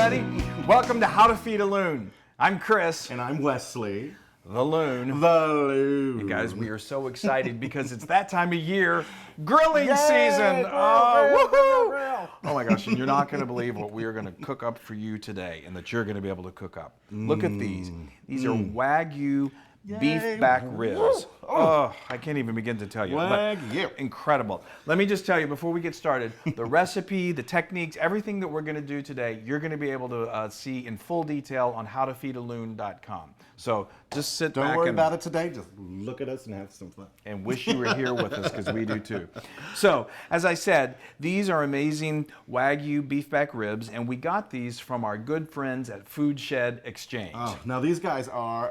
everybody. Welcome to How to Feed a Loon. I'm Chris. And I'm Wesley. The Loon. The Loon. Hey guys, we are so excited because it's that time of year, grilling Yay, season. grill. Oh my gosh, and you're not going to believe what we are going to cook up for you today and that you're going to be able to cook up. Look at these. These are Wagyu beef back ribs. Oh, I can't even begin to tell you. Wagyu. Incredible. Let me just tell you before we get started, the recipe, the techniques, everything that we're going to do today, you're going to be able to see in full detail on howtofeedaloon.com. So just sit back. Don't worry about it today. Just look at us and have some fun. And wish you were here with us because we do too. So, as I said, these are amazing Wagyu beef back ribs, and we got these from our good friends at Food Shed Exchange. Oh, now these guys are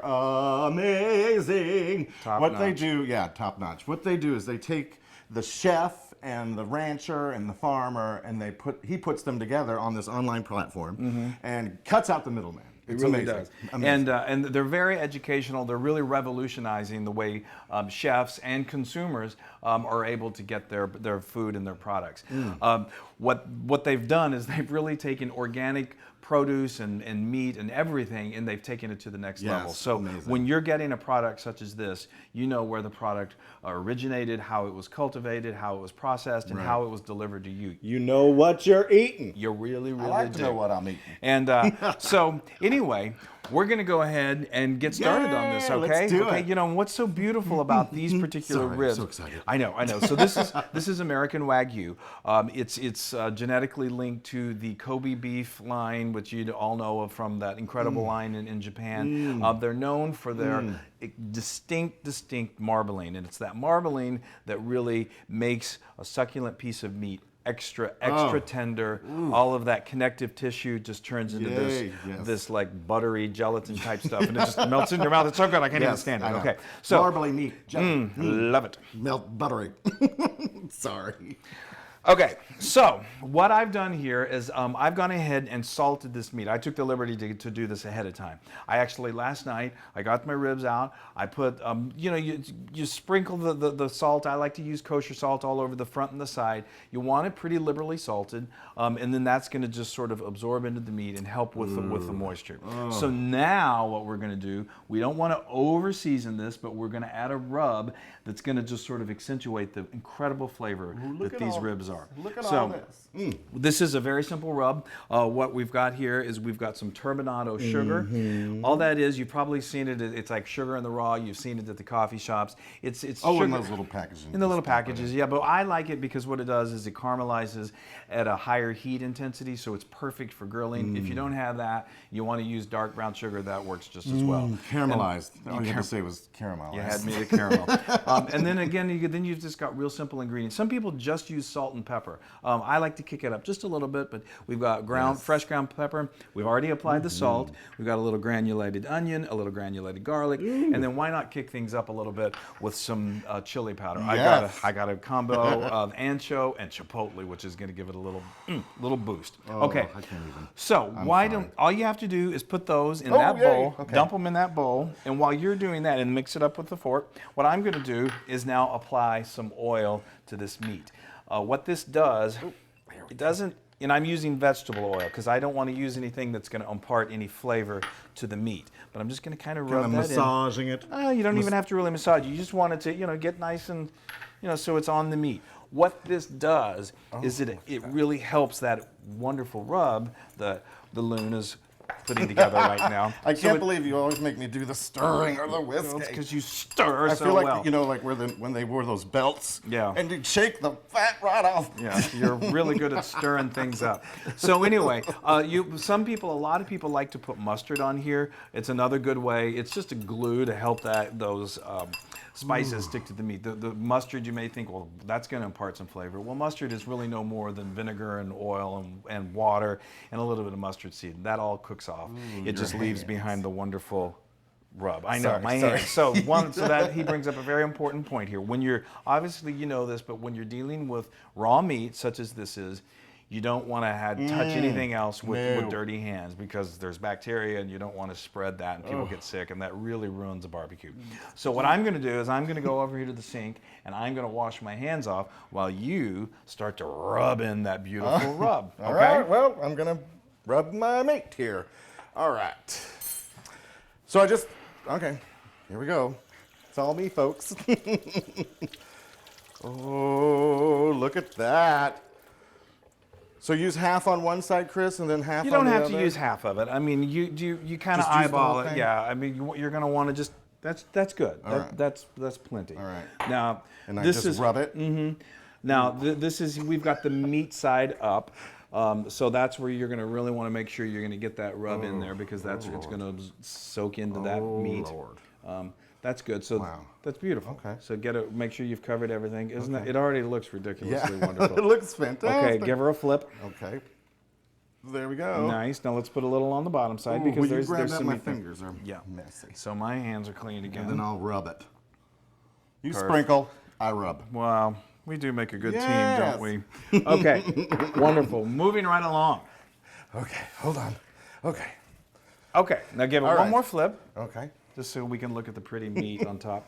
amazing. Top What notch. they do, yeah, top notch. What they do is they take the chef and the rancher and the farmer, and he puts them together on this online platform and cuts out the middleman. It's really amazing. does. Amazing. And they're very educational. They're really revolutionizing the way chefs and consumers are able to get their food and their products. What they've done is they've really taken organic produce and meat and everything, and they've taken it to the next level. So amazing. when you're getting a product such as this, you know where the product originated, how it was cultivated, how it was processed, and how it was delivered to you. You know what you're eating. You really, really I like do. to know what I'm eating. And so anyway, we're going to go ahead and get started on this, Yeah, okay? let's do okay. it. You know, what's so beautiful about these particular Sorry, I'm ribs? so excited. I know. So this is American Wagyu. It's genetically linked to the Kobe beef line, which you all know of from that incredible line in Japan. They're known for their distinct marbling, and it's that marbling that really makes a succulent piece of meat extra tender. All of that connective tissue just turns into this like buttery gelatin type stuff, and it just melts in your mouth. It's so good I can't even stand it. I know. Okay, so marbly meat. love it. Melt buttery. Sorry. Okay, so what I've done here is I've gone ahead and salted this meat. I took the liberty to do this ahead of time. I actually, last night, I got my ribs out. I put, you sprinkle the salt. I like to use kosher salt all over the front and the side. You want it pretty liberally salted, and then that's going to just sort of absorb into the meat and help with the moisture. So now what we're going to do, we don't want to over season this, but we're going to add a rub that's going to just sort of accentuate the incredible flavor that these ribs are. Look at all this. This is a very simple rub. What we've got here is we've got some turbinado sugar. All that is, you've probably seen it. It's like sugar in the raw. You've seen it at the coffee shops. It's sugar in those little packages. in the little packages, yeah. But I like it because what it does is it caramelizes at a higher heat intensity, so it's perfect for grilling. If you don't have that, you want to use dark brown sugar. That works just as well. Caramelized. All you had to say was caramelized. You had me to caramel. And then again, you've just got real simple ingredients. Some people just use salt and pepper. I like to kick it up just a little bit, but we've got fresh ground pepper. We've already applied the salt. We've got a little granulated onion, a little granulated garlic, and then why not kick things up a little bit with some chili powder? Yes. I got a combo of ancho and chipotle, which is going to give it a little boost. Okay. I can't even. So all you have to do is put those in that bowl, dump them in that bowl, and while you're doing that and mix it up with the fork, what I'm going to do is now apply some oil to this meat. What this does, it doesn't, and I'm using vegetable oil because I don't want to use anything that's going to impart any flavor to the meat. But I'm just going to kind of rub that massaging it. You don't even have to really massage. You just want it to, get nice and, so it's on the meat. What this does is it really helps that wonderful rub the Loon is putting together right now. I can't believe you always make me do the stirring or the whisk. It's because you stir I so feel like, well. like when they wore those belts. Yeah. And you'd shake the fat right off. Yeah, you're really good at stirring things up. So anyway, a lot of people like to put mustard on here. It's another good way. It's just a glue to help those spices stick to the meat. The mustard, you may think, well, that's going to impart some flavor. Well, mustard is really no more than vinegar and oil and water and a little bit of mustard seed. That all cooks off. It just leaves behind the wonderful rub. I know, my hands. So that he brings up a very important point here. When you're, obviously you know this, but when you're dealing with raw meat, such as this is, you don't want to touch anything else with dirty hands because there's bacteria and you don't want to spread that and people get sick, and that really ruins a barbecue. So what I'm going to do is I'm going to go over here to the sink and I'm going to wash my hands off while you start to rub in that beautiful rub. All right, well, I'm going to rub my meat here. All right. So okay, here we go. It's all me, folks. Oh, look at that. So use half on one side, Chris, and then half on the other? You don't have to use half of it. I mean, you kind of Just use the whole eyeball it. thing? Yeah, I mean, you're going to want to just, that's good. right. That's plenty. All right. Now, And I this just is, rub it? Now, this is, we've got the meat side up. So that's where you're going to really want to make sure you're going to get that rub in there because it's going to soak into that meat. Lord. That's good. So that's beautiful. Okay. So make sure you've covered everything. Isn't it? It already looks ridiculously Yeah, wonderful. it looks fantastic. Okay, give her a flip. Okay. There we go. Nice. Now let's put a little on the bottom side because will there's you grab that? some My meat there. fingers are messy. So my hands are clean again. And then I'll rub it. You sprinkle, I rub. Wow, we do make a good team, Yes. don't we? Okay, wonderful. Moving right along. Okay, hold on. Okay. Okay, now give it All one right. more flip, Okay. just so we can look at the pretty meat on top.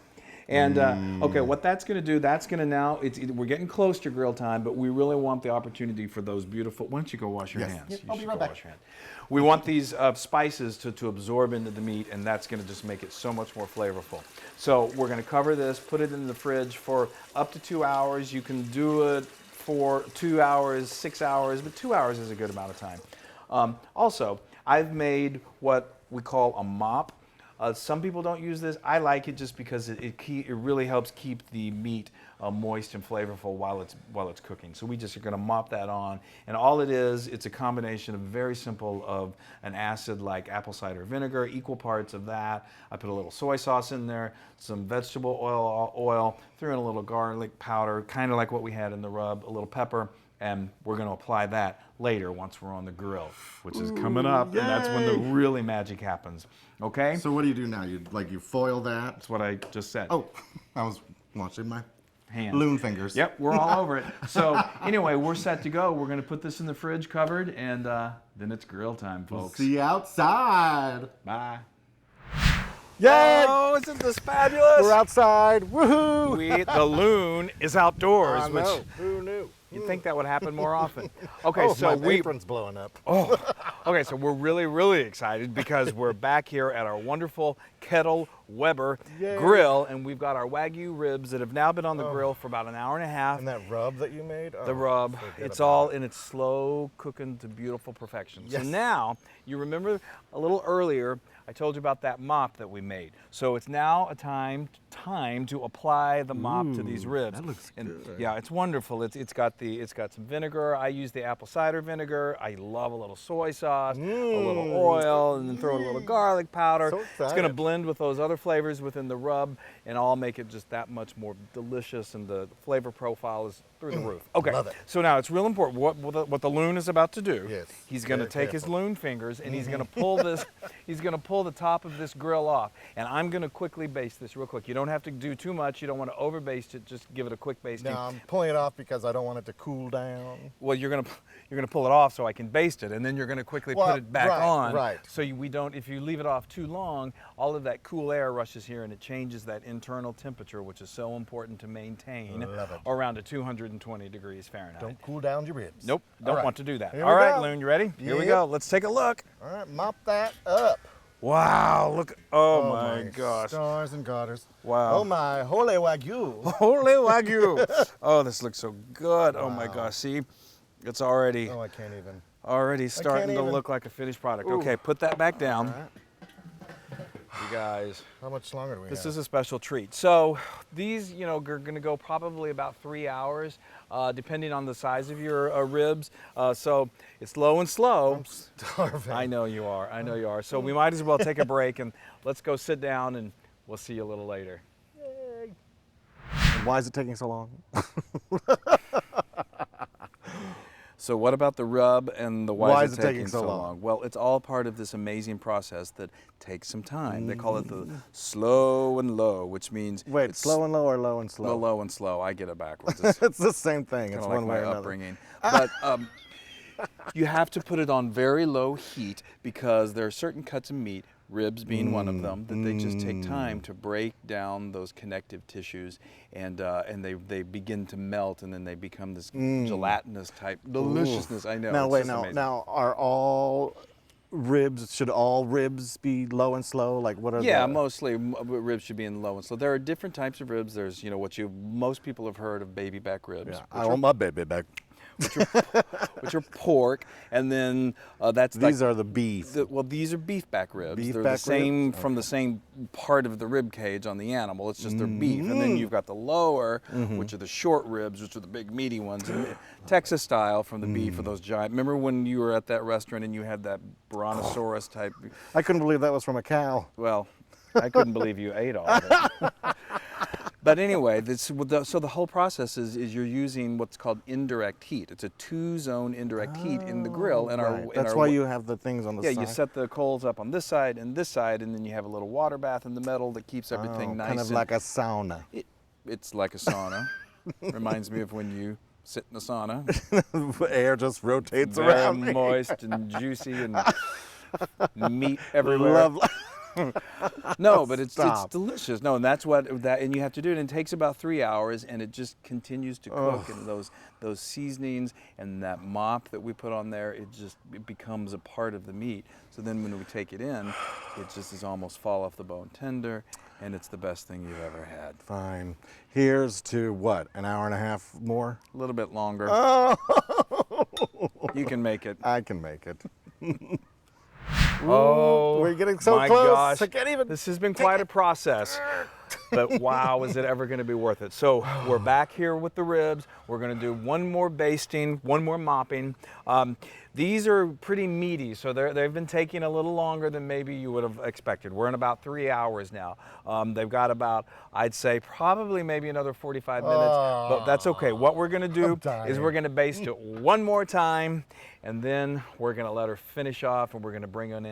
And okay, what that's going to do, that's going to now, we're getting close to grill time, but we really want the opportunity for those beautiful, why don't you go wash your Yes. hands? Yep, You I'll be should right go back. wash your hands. We want these spices to absorb into the meat, and that's going to just make it so much more flavorful. So we're going to cover this, put it in the fridge for up to 2 hours. You can do it for 2 hours, 6 hours, but 2 hours is a good amount of time. Also, I've made what we call a mop. Some people don't use this. I like it just because it really helps keep the meat moist and flavorful while it's cooking. So we just are going to mop that on, and all it is, it's a combination of very simple of an acid like apple cider vinegar, equal parts of that. I put a little soy sauce in there, some vegetable oil, threw in a little garlic powder, kind of like what we had in the rub, a little pepper. And we're going to apply that later once we're on the grill, which is coming up, and that's when the really magic happens. Okay? So what do you do now? You foil that? That's what I just said. Oh, I was watching my Hand. loon fingers. Yep, we're all over it. So anyway, we're set to go. We're going to put this in the fridge covered, and then it's grill time, folks. See you outside. Bye. Yay! Oh, isn't this fabulous? We're outside. Woohoo! The Loon is outdoors, I which know. Who knew? you'd think that would happen more often. Okay, Oh, so my apron's blowing up. Okay, so we're really, really excited because we're back here at our wonderful Kettle Weber Yay. grill, and we've got our Wagyu ribs that have now been on the grill for about an hour and a half. And that rub that you made? The rub, it's all in its slow cooking to beautiful perfection. Yes. So now, you remember a little earlier, I told you about that mop that we made. So it's now a time to apply the mop to these ribs. that looks good. Yeah, it's wonderful. It's got some vinegar. I use the apple cider vinegar. I love a little soy sauce, a little oil, and then throw a little garlic powder. So It's going to excited. blend with those other flavors within the rub, and all make it just that much more delicious, and the flavor profile is through the roof. Okay, Love it. so now it's real important what the Loon is about to do. Yes, He's going to very take his careful. Loon fingers, and he's going to pull this. He's going to pull the top of this grill off, and I'm going to quickly baste this real quick. You don't have to do too much. You don't want to over baste it. Just give it a quick basting. No, I'm pulling it off because I don't want it to cool down. Well, you're gonna pull it off so I can baste it, and then you're gonna quickly Well, put it back right, on. right. So we don't. If you leave it off too long, all of that cool air rushes here, and it changes that internal temperature, which is so important to maintain Love it. around a 220 degrees Fahrenheit. Don't cool down your ribs. Nope, All don't right. want to do that. Here All we right, go. Loon, you ready? Here we Yep. go. Let's take a look. All right, mop that up. Wow, look. Oh, my gosh. Stars and garters. Wow. Oh my holy Wagyu. Holy Wagyu. Oh, this looks so good. Oh my gosh, see? It's already Oh, I can't even. starting to even. look like a finished product. Ooh. Okay, put that back down. All right. You guys, How much longer do we this have? is a special treat. So these, are going to go probably about 3 hours, depending on the size of your ribs. So it's low and slow. I'm starving. I know you are. I know you are. So we might as well take a break and let's go sit down, and we'll see you a little later. Yay. Why is it taking so long? So what about the rub and the Why is it taking so long? Well, it's all part of this amazing process that takes some time. They call it the slow and low, which means Wait, it's slow and low or low and slow? No, low and slow. I get it backwards. It's It's the same thing. It's kind of one like way or my another. upbringing. But you have to put it on very low heat because there are certain cuts of meat ribs being one of them, that they just take time to break down those connective tissues, and they begin to melt, and then they become this gelatinous type deliciousness. I know. Now it's wait, just amazing. now are all ribs, should all ribs be low and slow? Like what are Yeah, the... mostly ribs should be in low and slow. There are different types of ribs. There's, what most people have heard of baby back ribs. Yeah, I want my baby back. Which are pork, and then that's These are the beef. well, these are beef back ribs. Beef They're back the same ribs? from the same part of the rib cage on the animal. It's just they're beef, and then you've got the lower, which are the short ribs, which are the big meaty ones, and Texas style from the beef are those giant. Remember when you were at that restaurant and you had that brontosaurus type? I couldn't believe that was from a cow. Well, I couldn't believe you ate all of it. But anyway, so the whole process is you're using what's called indirect heat. It's a 2-zone indirect heat in the grill. And Right. That's why you have the things on the side. Yeah, you set the coals up on this side, and then you have a little water bath in the middle that keeps everything nice. Kind of like a sauna. It's like a sauna. Reminds me of when you sit in a sauna. Air just rotates around. Very moist and juicy and meat everywhere. Lovely. No, but it's Stop. delicious. No, and that's and you have to do it. And it takes about 3 hours, and it just continues to cook. And those seasonings and that mop that we put on there, it becomes a part of the meat. So then when we take it in, it just is almost fall off the bone tender, and it's the best thing you've ever had. Fine. Here's to what, an hour and a half more? A little bit longer. Oh. You can make it. I can make it. Oh, we're getting so my close. gosh. I can't even. This has been quite a process. But wow, is it ever going to be worth it? So we're back here with the ribs. We're going to do one more basting, one more mopping. These are pretty meaty, so they've been taking a little longer than maybe you would have expected. We're in about 3 hours now. They've got about, I'd say, probably maybe another 45 minutes, but that's okay. What we're going to do is we're going to baste it one more time, and then we're going to let her finish off, and we're going to bring them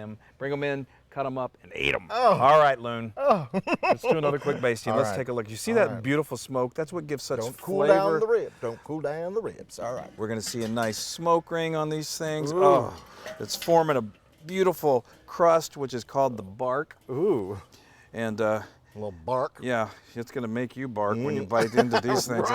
in, cut them up, and eat them. Oh. All right, Loon. Oh. Let's do another quick basting. Let's right. take a look. You see All that right. beautiful smoke? That's what gives such Don't flavor. cool down the rib. Don't cool down the ribs. All right. We're going to see a nice smoke ring on these things. Ooh. Oh, it's forming a beautiful crust, which is called the bark. Ooh. And A little bark. yeah, it's going to make you bark when you bite into these things.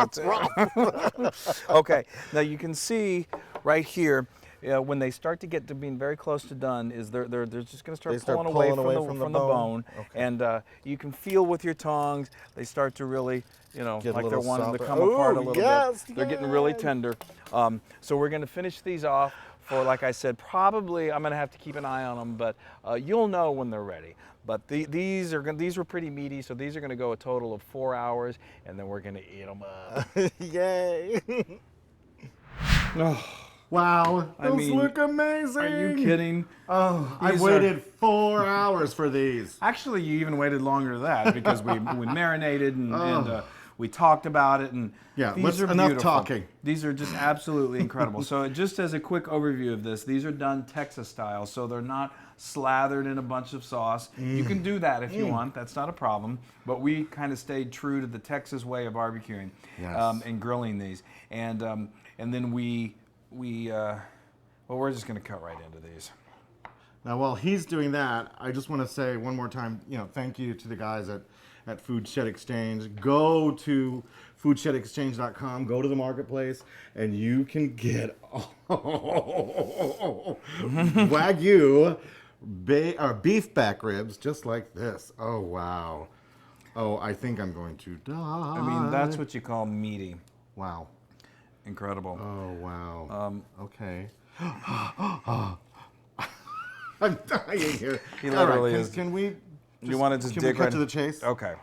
Okay, now you can see right here, when they start to get to being very close to done, is they're just going to start pulling away from the bone. Okay. And you can feel with your tongs, they start to really, Get a like they're little wanting to softer. come apart a Ooh, little yes, bit. They're getting really tender. So we're going to finish these off for, like I said, probably I'm going to have to keep an eye on them, but you'll know when they're ready. But these were pretty meaty, so these are going to go a total of 4 hours, and then we're going to eat them up. Yay. Oh, Wow. I Those mean, look amazing. are you kidding? Oh, I These waited 4 hours for these. Actually, you even waited longer than that because we marinated and we talked about it. And Yeah, these are enough beautiful. talking. These are just absolutely incredible. So just as a quick overview of this, these are done Texas style, so they're not slathered in a bunch of sauce. You can do that if you want. That's not a problem. But we kind of stayed true to the Texas way of barbecuing and grilling these. And then we're just going to cut right into these. Now, while he's doing that, I just want to say one more time, thank you to the guys at Food Shed Exchange. Go to foodshedexchange.com, go to the marketplace, and you can get Wagyu beef back ribs just like this. Oh, wow. Oh, I think I'm going to die. I mean, that's what you call meaty. Wow. Incredible. Oh, wow. Okay. I'm dying here. He literally All right, is. Can we? You wanted to Can dig we cut right to the chase? Okay.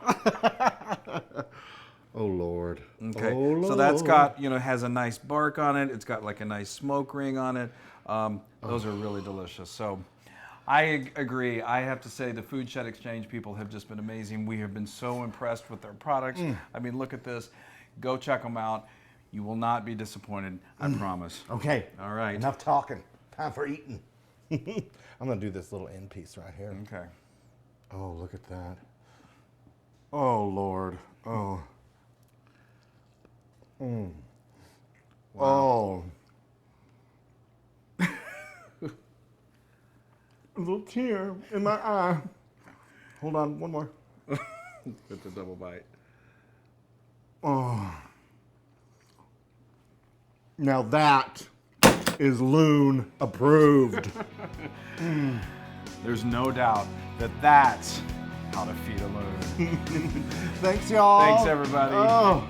Oh Lord. Okay. Oh, Lord. So that's got, has a nice bark on it. It's got like a nice smoke ring on it. Those are really delicious. So I agree. I have to say the Food Shed Exchange people have just been amazing. We have been so impressed with their products. I mean, look at this. Go check them out. You will not be disappointed. I promise. Okay. All right. Enough talking. Time for eating. I'm gonna do this little end piece right here. Okay. Oh, look at that. Oh Lord. Oh. Wow. Oh. a little tear in my eye. Hold on, one more. It's a double bite. Oh. Now that is Loon approved. There's no doubt that that's how to feed a loon. Thanks, y'all. Thanks, everybody. Oh.